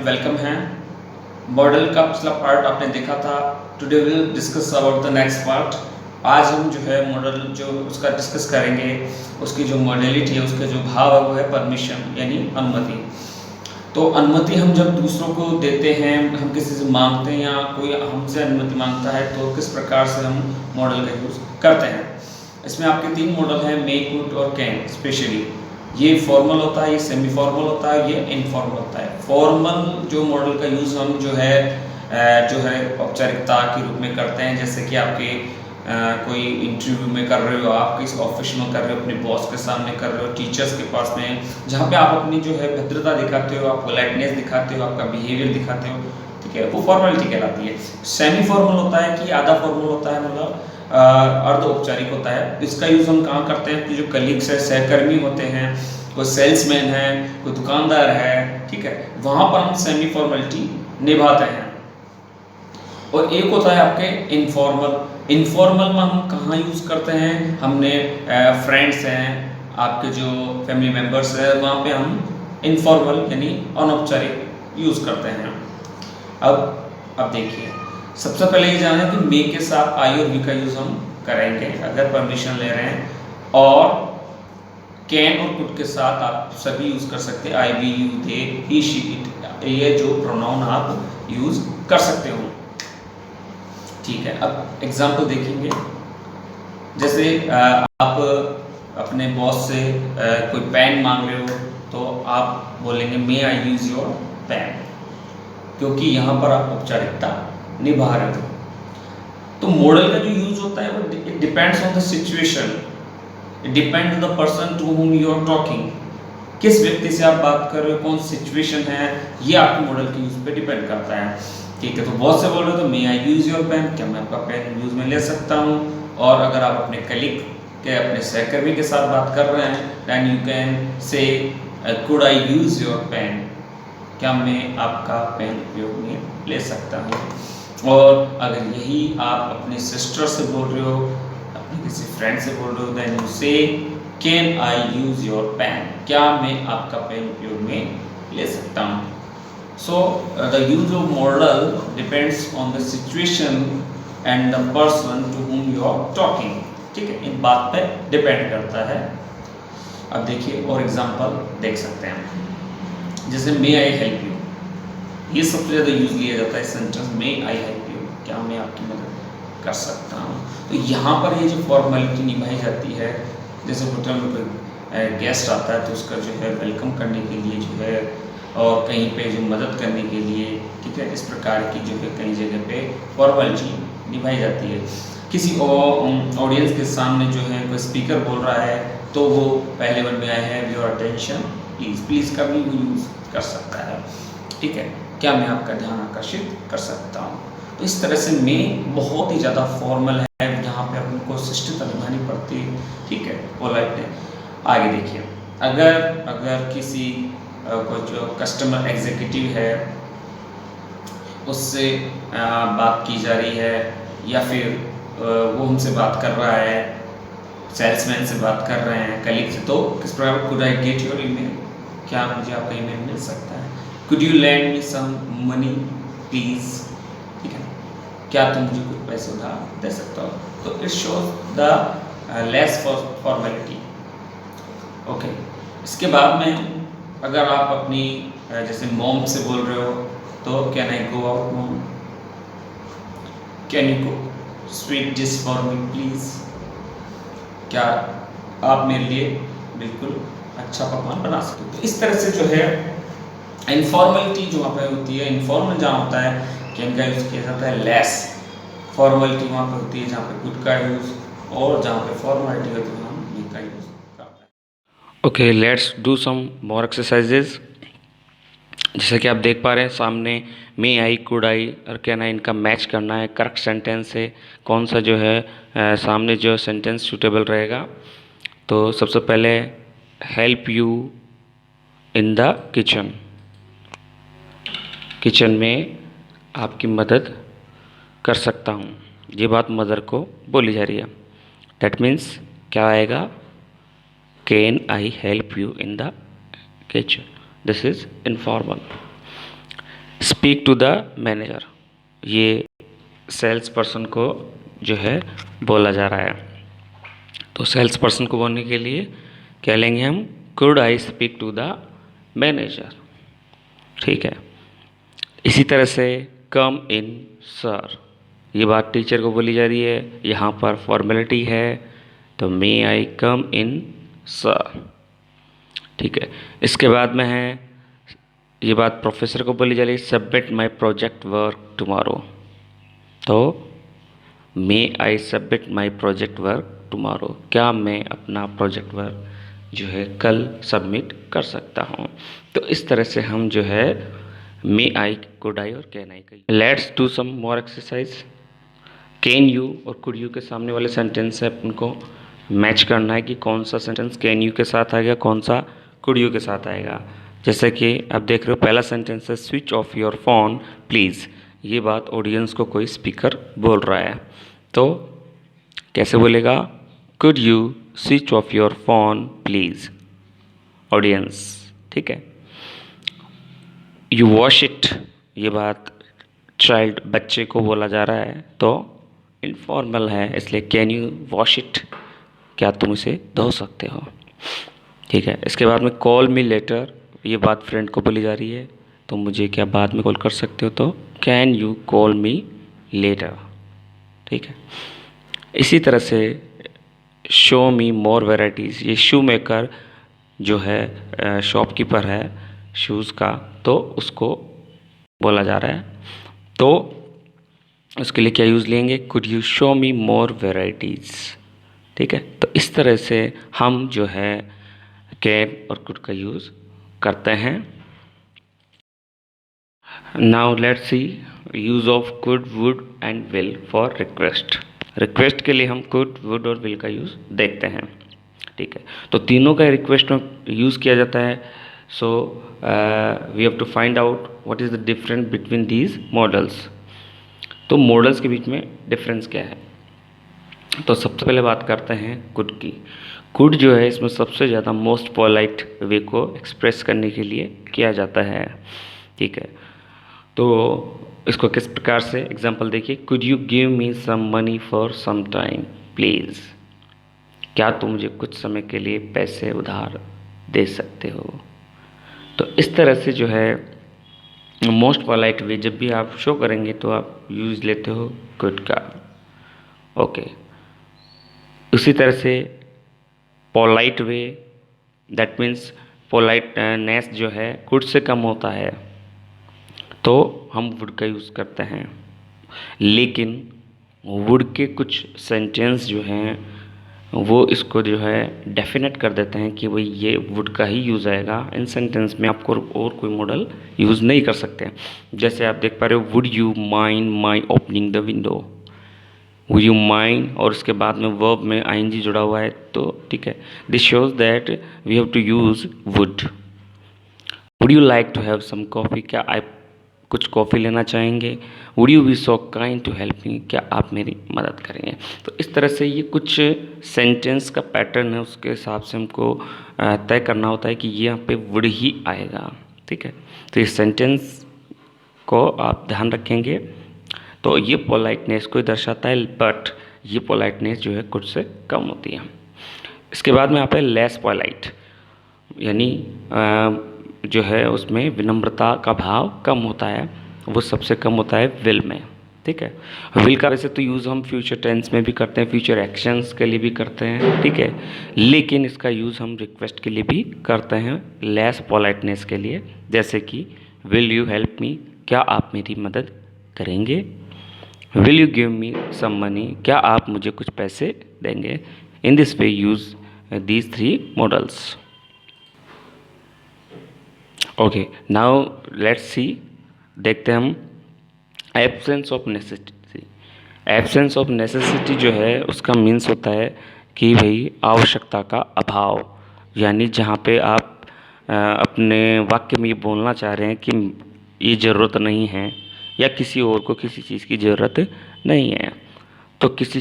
Welcome है। Model का पिछला पार्ट आपने देखा था। Today will discuss about the next part. आज हम जो है मॉडल जो उसका डिस्कस करेंगे, उसकी जो मॉडलिटी है, उसके जो भाव है वो है परमिशन यानी अनुमति। तो अनुमति हम जब दूसरों को देते हैं, हम किसी से मांगते हैं या कोई हमसे अनुमति मांगता है तो किस प्रकार से हम मॉडल का यूज़ करते हैं। इसमें आपके 3 मॉडल हैं, मे, कुड और कैन। स्पेशली ये फॉर्मल होता है, ये सेमी फॉर्मल होता है, ये इनफॉर्मल होता है। फॉर्मल जो मॉडल का यूज़ हम जो है औपचारिकता के रूप में करते हैं, जैसे कि आपके कोई इंटरव्यू में कर रहे हो, आप किसी ऑफिस में कर रहे हो, अपने बॉस के सामने कर रहे हो, टीचर्स के पास में, जहाँ पे आप अपनी जो है भद्रता दिखाते हो, आप पोलाइटनेस दिखाते हो, आपका बिहेवियर दिखाते हो, ठीक है, वो फॉर्मेलिटी कहलाती है। सेमी फॉर्मल होता है कि आधा फॉर्मल होता है, मतलब अर्ध औपचारिक होता है। इसका यूज़ हम कहाँ करते हैं कि जो कलीग्स है, सहकर्मी होते हैं, कोई सेल्समैन है, कोई दुकानदार है, ठीक है, वहाँ पर हम सेमी फॉर्मेलिटी निभाते हैं। और एक होता है आपके इनफॉर्मल। इनफॉर्मल में हम कहाँ यूज़ करते हैं, हमने फ्रेंड्स हैं, आपके जो फैमिली मेम्बर्स हैं, वहाँ पे हम इनफॉर्मल यानी अनौपचारिक यूज़ करते हैं। अब देखिए, सबसे पहले ये जाना कि मे के साथ आई और वी का यूज़ हम करेंगे अगर परमिशन ले रहे हैं, और कैन और कुड के साथ आप सभी यूज़ कर सकते हैं, I, we, you, they, he, she, it, ये जो प्रोनाउन आप यूज़ कर सकते हो, ठीक है। अब एग्जाम्पल देखेंगे, जैसे आप अपने बॉस से कोई पेन मांग रहे हो तो आप बोलेंगे मे आई यूज़ योर पेन, क्योंकि यहाँ पर आप औपचारिकता निभा रहे हो। तो मॉडल का जो यूज होता है वो it depends on the situation, it depends on the person to whom you are talking. किस व्यक्ति से आप बात कर रहे हो, कौन सिचुएशन है, ये आपके मॉडल के यूज पे डिपेंड करता है, ठीक है। तो बहुत से बोल रहे हो तो may I use your pen, क्या मैं आपका पेन यूज में ले सकता हूँ। और अगर आप अपने कलीग के, अपने सहकर्मी के साथ बात कर रहे हैं, then you can say could I use your pen, क्या मैं आपका पेन उपयोग में ले सकता हूँ। और अगर यही आप अपनी सिस्टर से बोल रहे हो, अपने किसी फ्रेंड से बोल रहे हो, then you say can I use your pen, क्या मैं आपका पेन उपयोग में ले सकता हूँ। So the use of modal depends on the situation and the person to whom you are talking, ठीक है, इन बात पे डिपेंड करता है। अब देखिए और एग्जांपल देख सकते हैं, जैसे मे आई हेल्प यू, ये सबसे ज़्यादा यूज़ लिया जाता है sentence, may I help you, क्या मैं आपकी मदद कर सकता हूँ। तो यहाँ पर ये जो फॉर्मेलिटी निभाई जाती है, जैसे होटल में कोई गेस्ट आता है तो उसका जो है वेलकम करने के लिए जो है, और कहीं पे जो मदद करने के लिए, ठीक है, इस प्रकार की जो है कई जगह पे फॉर्मेलिटी निभाई जाती है। किसी ऑडियंस के सामने जो है कोई स्पीकर बोल रहा है तो वो पहले वर्ड में I have your attention please, please का भी यूज़ कर सकता है, ठीक है, क्या मैं आपका ध्यान आकर्षित कर सकता हूँ। तो इस तरह से मैं बहुत ही ज़्यादा फॉर्मल है, जहाँ पे आपको शिष्टता निभानी पड़ती है, ठीक है, पोलाइट है। आगे देखिए, अगर किसी कोई जो कस्टमर एग्जीक्यूटिव है उससे बात की जा रही है, या फिर वो हमसे बात कर रहा है, सेल्समैन से बात कर रहे हैं, कलीग से, तो किस प्रकार could I get your email, क्या मुझे आपका ईमेल मिल सकता है, could you land me some money please, ठीक है, क्या तुम मुझे कुछ पैसे उधार दे सकते हो। तो it shows the less formality, okay. इसके बाद में अगर आप अपनी जैसे मॉम से बोल रहे हो तो can I go out mom, can you cook sweet dish for me please, क्या आप मेरे लिए बिल्कुल अच्छा पकवान बना सकते हो। तो इस तरह से जो है इनफॉर्मेलिटी जो वहाँ पे होती है, इनफॉर्मल जहाँ होता है कैन का यूज़ किया जाता है, लेस फॉर्मेलिटी वहाँ पे होती है जहाँ पे कुड का यूज़, और जहाँ पे फॉर्मेलिटी होती है हम मे का यूज़ करते हैं। Okay, let's do some more exercises. जैसे कि आप देख पा रहे हैं सामने मे आई, कुड आई और कैन आई, इनका मैच करना है, करेक्ट सेंटेंस से कौन सा जो है सामने जो सेंटेंस सूटेबल रहेगा। तो सबसे पहले help you in the kitchen, kitchen में आपकी मदद कर सकता हूँ, ये बात मदर को बोली जा रही है। दैट मीन्स क्या आएगा, can I help you in the kitchen, this is informal. Speak to the manager, ये सेल्स पर्सन को जो है बोला जा रहा है। तो सेल्स पर्सन को बोलने के लिए क्या लेंगे हम, could I speak to the manager. ठीक है। इसी तरह से कम इन सर, ये बात टीचर को बोली जा रही है, यहाँ पर फॉर्मेलिटी है, तो मे आई कम इन सर। ठीक है। इसके बाद में है, ये बात प्रोफेसर को बोली जा रही है, submit my project work tomorrow. तो may I submit my project work tomorrow, क्या मैं अपना प्रोजेक्ट वर्क जो है कल सबमिट कर सकता हूँ। तो इस तरह से हम जो है मे आई, कुड आई और कैन आई का। Let's do some more exercise. Can you और कुड यू के सामने वाले सेंटेंस है, उनको मैच करना है कि कौन सा सेंटेंस कैन यू के साथ आएगा, कौन सा कुड यू के साथ आएगा। जैसे कि आप देख रहे हो, पहला सेंटेंस है switch off your phone please. ये बात ऑडियंस को कोई स्पीकर बोल रहा है, तो कैसे बोलेगा, could you switch off your phone please, audience. ठीक है। यू वॉश इट, ये बात चाइल्ड, बच्चे को बोला जा रहा है, तो इनफॉर्मल है, इसलिए कैन यू वॉश इट, क्या तुम इसे धो सकते हो। ठीक है। इसके बाद में कॉल मी लेटर, ये बात फ्रेंड को बोली जा रही है, तो मुझे क्या बाद में कॉल कर सकते हो, तो can you call me later. ठीक है। इसी तरह से शो मी मोर वेराइटीज़, ये शू मेकर जो है शॉपकीपर है शूज़ का, तो उसको बोला जा रहा है, तो उसके लिए क्या यूज़ लेंगे, could you show me more varieties. ठीक है। तो इस तरह से हम जो है कैन और कुड का यूज़ करते हैं। Now let's C use of could, would and will for request. Request के लिए हम कुड, वुड और विल का यूज़ देखते हैं। ठीक है। तो तीनों का रिक्वेस्ट में यूज़ किया जाता है। So we have to find out what is the difference between these modals. तो मॉडल्स के बीच में डिफरेंस क्या है, तो सबसे पहले बात करते हैं कुड की। कुड जो है, इसमें सबसे ज़्यादा मोस्ट पोलाइट वे को एक्सप्रेस करने के लिए किया जाता है। ठीक है। तो इसको किस प्रकार से, एग्जांपल देखिए, could you give me some money for some time please, क्या तुम मुझे कुछ समय के लिए पैसे उधार दे सकते हो। तो इस तरह से जो है मोस्ट पोलाइट वे, जब भी आप शो करेंगे तो आप यूज़ लेते हो कुड का। ओके। उसी तरह से polite way, that means politeness जो है कुड से कम होता है, तो हम वुड का यूज़ करते हैं। लेकिन वुड के कुछ सेंटेंस जो हैं वो इसको जो है डेफिनेट कर देते हैं कि भाई ये वुड का ही यूज़ आएगा, इन सेंटेंस में आपको और कोई मॉडल यूज़ नहीं कर सकते। जैसे आप देख पा रहे हो, would you mind my opening the window, would you mind और उसके बाद में वर्ब में आईएनजी जुड़ा हुआ है, तो ठीक है, this shows that we have to use would. Would you like to have some coffee, क्या आप कुछ कॉफ़ी लेना चाहेंगे। Would you be so kind to help me, क्या आप मेरी मदद करेंगे। तो इस तरह से ये कुछ सेंटेंस का पैटर्न है, उसके हिसाब से हमको तय करना होता है कि ये यहाँ पे वुड ही आएगा। ठीक है। तो इस सेंटेंस को आप ध्यान रखेंगे, तो ये पोलाइटनेस को दर्शाता है, बट ये पोलाइटनेस जो है कुछ से कम होती है। इसके बाद में यहाँ पे लेस पोलाइट, यानी जो है उसमें विनम्रता का भाव कम होता है, वो सबसे कम होता है विल में। ठीक है। विल का वैसे तो यूज़ हम फ्यूचर टेंस में भी करते हैं, फ्यूचर एक्शंस के लिए भी करते हैं। ठीक है। लेकिन इसका यूज़ हम रिक्वेस्ट के लिए भी करते हैं, लेस पोलाइटनेस के लिए, जैसे कि विल यू हेल्प मी, क्या आप मेरी मदद करेंगे। Will you give me some money, क्या आप मुझे कुछ पैसे देंगे। In this way use these three modals. Okay, now let's see, देखते हैं हम absence of necessity. Absence of necessity जो है उसका मीन्स होता है कि भाई आवश्यकता का अभाव, यानी जहाँ पे आप अपने वाक्य में ये बोलना चाह रहे हैं कि ये ज़रूरत नहीं है, या किसी और को किसी चीज़ की ज़रूरत नहीं है। तो किसी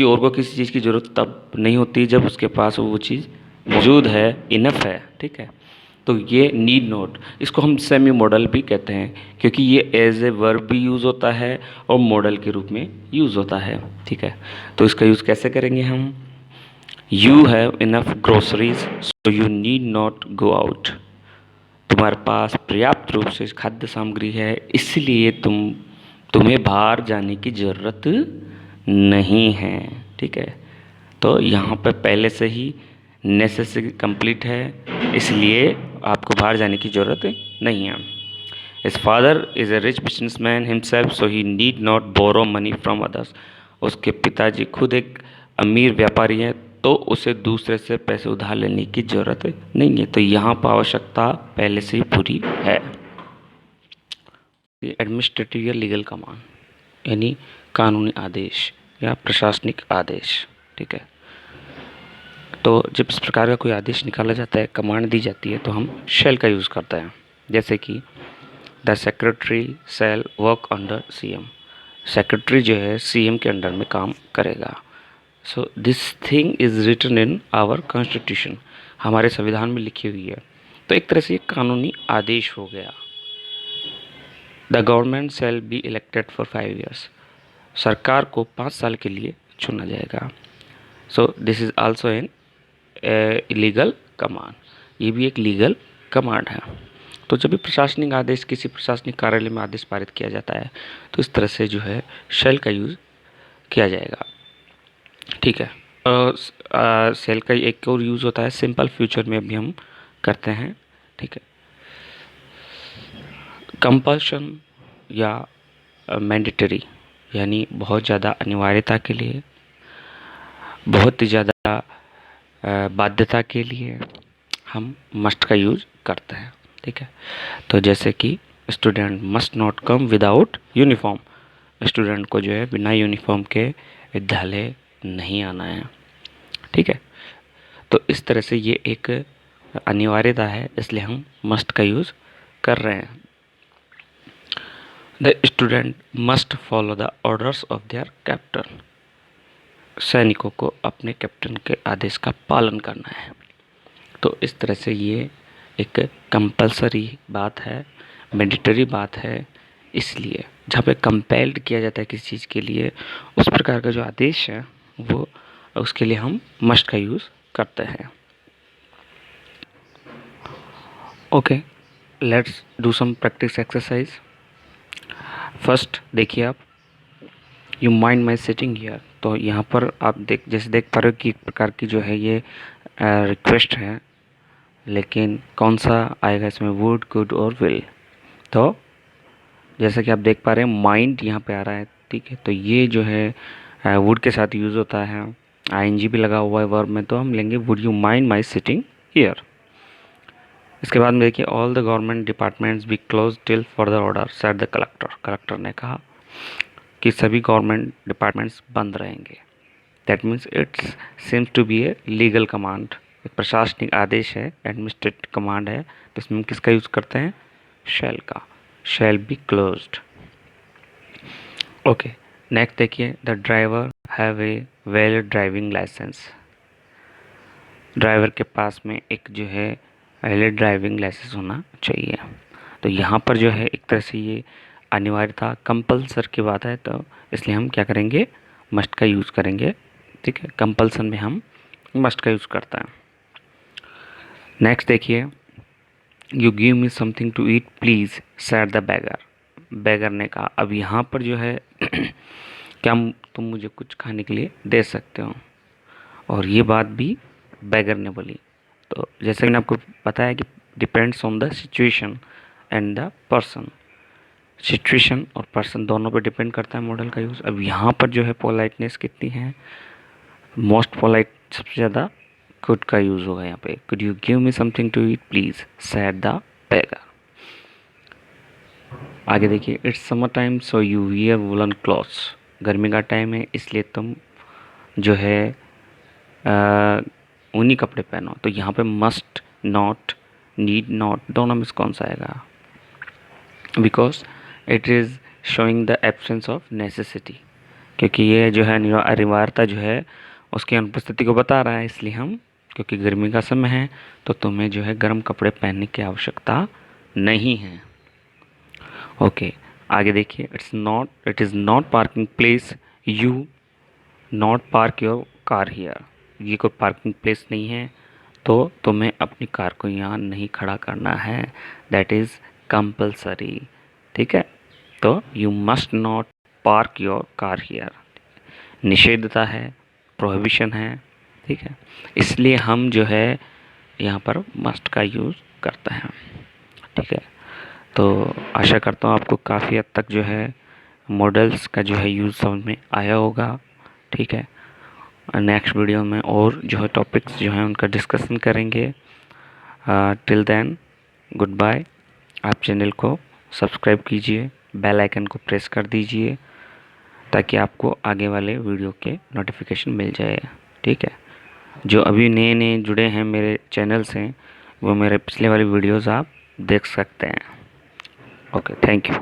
और को किसी चीज़ की ज़रूरत तब नहीं होती जब उसके पास वो चीज़ मौजूद है, इनफ है। ठीक है। तो ये नीड नॉट, इसको हम सेमी मॉडल भी कहते हैं क्योंकि ये एज ए वर्ब भी यूज़ होता है और मॉडल के रूप में यूज़ होता है। ठीक है, तो इसका यूज़ कैसे करेंगे हम? You have enough groceries so you need not go out. तुम्हारे पास पर्याप्त रूप से खाद्य सामग्री है, इसलिए तुम्हें बाहर जाने की ज़रूरत नहीं है। ठीक है, तो यहाँ पर पहले से ही नेसेसरी कंप्लीट है, इसलिए आपको बाहर जाने की ज़रूरत नहीं है। His father is a rich businessman himself, so he need not borrow money from others. उसके पिताजी खुद एक अमीर व्यापारी हैं, तो उसे दूसरे से पैसे उधार लेने की ज़रूरत नहीं है। तो यहाँ पर आवश्यकता पहले से ही पूरी है। एडमिनिस्ट्रेटिव या लीगल कमांड यानी कानूनी आदेश या प्रशासनिक आदेश। ठीक है, तो जब इस प्रकार का कोई आदेश निकाला जाता है, कमांड दी जाती है, तो हम शैल का यूज़ करते हैं। जैसे कि the secretary shall work under CM. Secretary जो है सीएम के अंडर में काम करेगा। So this thing is written in our constitution, हमारे संविधान में लिखी हुई है। तो एक तरह से ये कानूनी आदेश हो गया। The government shall be elected for 5 years. सरकार को 5 साल के लिए चुना जाएगा। So this is also an legal command, ये भी एक लीगल कमांड है। तो जब भी प्रशासनिक आदेश किसी प्रशासनिक कार्यालय में आदेश पारित किया जाता है, तो इस तरह से जो है शैल का यूज़ किया जाएगा। ठीक है, शैल का एक और यूज़ होता है सिंपल फ्यूचर में भी हम करते हैं। ठीक है, कंपल्शन या मैंडेटरी यानी बहुत ज़्यादा अनिवार्यता के लिए, बहुत ही ज़्यादा बाध्यता के लिए हम मस्ट का यूज़ करते हैं। ठीक है, तो जैसे कि student must not come without uniform, student को जो है बिना यूनिफॉर्म के विद्यालय नहीं आना है। ठीक है, तो इस तरह से ये एक अनिवार्यता है, इसलिए हम मस्ट का यूज़ कर रहे हैं। The student must follow the orders of their captain. सैनिकों को अपने कैप्टन के आदेश का पालन करना है। तो इस तरह से ये एक कंपलसरी बात है, मैंडेटरी बात है। इसलिए जहाँ पे कंपेल्ड किया जाता है किसी चीज़ के लिए, उस प्रकार का जो आदेश है वो उसके लिए हम मस्ट का यूज़ करते हैं। Okay, let's do some practice exercise. First देखिए आप, you mind my sitting here. तो यहाँ पर आप जैसे देख पा रहे हो कि एक प्रकार की जो है ये रिक्वेस्ट है, लेकिन कौन सा आएगा इसमें, वुड, कुड और विल। तो जैसा कि आप देख पा रहे हैं माइंड यहाँ पे आ रहा है। ठीक है, तो ये जो है वुड के साथ यूज़ होता है, आईएनजी भी लगा हुआ है वर्ब में, तो हम लेंगे would you mind my sitting here. इसके बाद में देखिए, all the government departments be closed till for the order said the collector. Collector ने कहा कि सभी गवर्नमेंट डिपार्टमेंट्स बंद रहेंगे। That means it's seems to be a legal command, एक प्रशासनिक आदेश है, एडमिनिस्ट्रेटिव कमांड है। तो इसमें हम किसका यूज़ करते हैं, शैल का, shall be closed. Okay, next देखिए, the driver have a valid driving licence. Driver के पास में एक जो है वैलिड ड्राइविंग लाइसेंस होना चाहिए। तो यहाँ पर जो है एक तरह से ये अनिवार्यता कंपल्सर की बात है, तो इसलिए हम क्या करेंगे, मस्ट का यूज़ करेंगे। ठीक है, कंपल्सन में हम मस्ट का यूज़ करते हैं। नेक्स्ट देखिए, you give me something to eat please said the beggar. Beggar ने कहा, अब यहाँ पर जो है क्या तुम मुझे कुछ खाने के लिए दे सकते हो, और ये बात भी बैगर ने बोली। तो जैसे मैंने आपको बताया कि depends on the situation and the person, situation और पर्सन दोनों पे डिपेंड करता है मॉडल का यूज़। अब यहाँ पर जो है पोलाइटनेस कितनी है, मोस्ट पोलाइट सबसे ज़्यादा कुड का यूज़ होगा यहाँ पे। Could you give me something to eat please said the beggar. आगे देखिए, it's summer time so you wear woollen clothes. गर्मी का टाइम है, इसलिए तुम जो है ऊनी कपड़े पहनो। तो यहाँ पे मस्ट, नॉट, नीड नॉट, दोनों में कौन सा आएगा, because it is showing the absence of necessity, क्योंकि ये जो है अनिवार्यता जो है उसकी अनुपस्थिति को बता रहा है, इसलिए हम क्योंकि गर्मी का समय है तो तुम्हें जो है गर्म कपड़े पहनने की आवश्यकता नहीं है। ओके, आगे देखिए, it is not parking place, you not park your car here. ये कोई पार्किंग प्लेस नहीं है तो तुम्हें अपनी कार को यहाँ नहीं खड़ा करना है, दैट इज़ कंपल्सरी। ठीक है, तो you must not park your car here, निषेधता है, प्रोहिबिशन है। ठीक है, इसलिए हम जो है यहाँ पर मस्ट का यूज़ करते हैं। ठीक है, तो आशा करता हूँ आपको काफ़ी हद तक जो है मॉडल्स का जो है यूज़ समझ में आया होगा। ठीक है, नेक्स्ट वीडियो में और जो है टॉपिक्स जो हैं उनका डिस्कशन करेंगे। Till then good bye. आप चैनल को सब्सक्राइब कीजिए, बेल आइकन को प्रेस कर दीजिए ताकि आपको आगे वाले वीडियो के नोटिफिकेशन मिल जाए। ठीक है, जो अभी नए नए जुड़े हैं मेरे चैनल से वो मेरे पिछले वाली वीडियोस आप देख सकते हैं। Okay, thank you.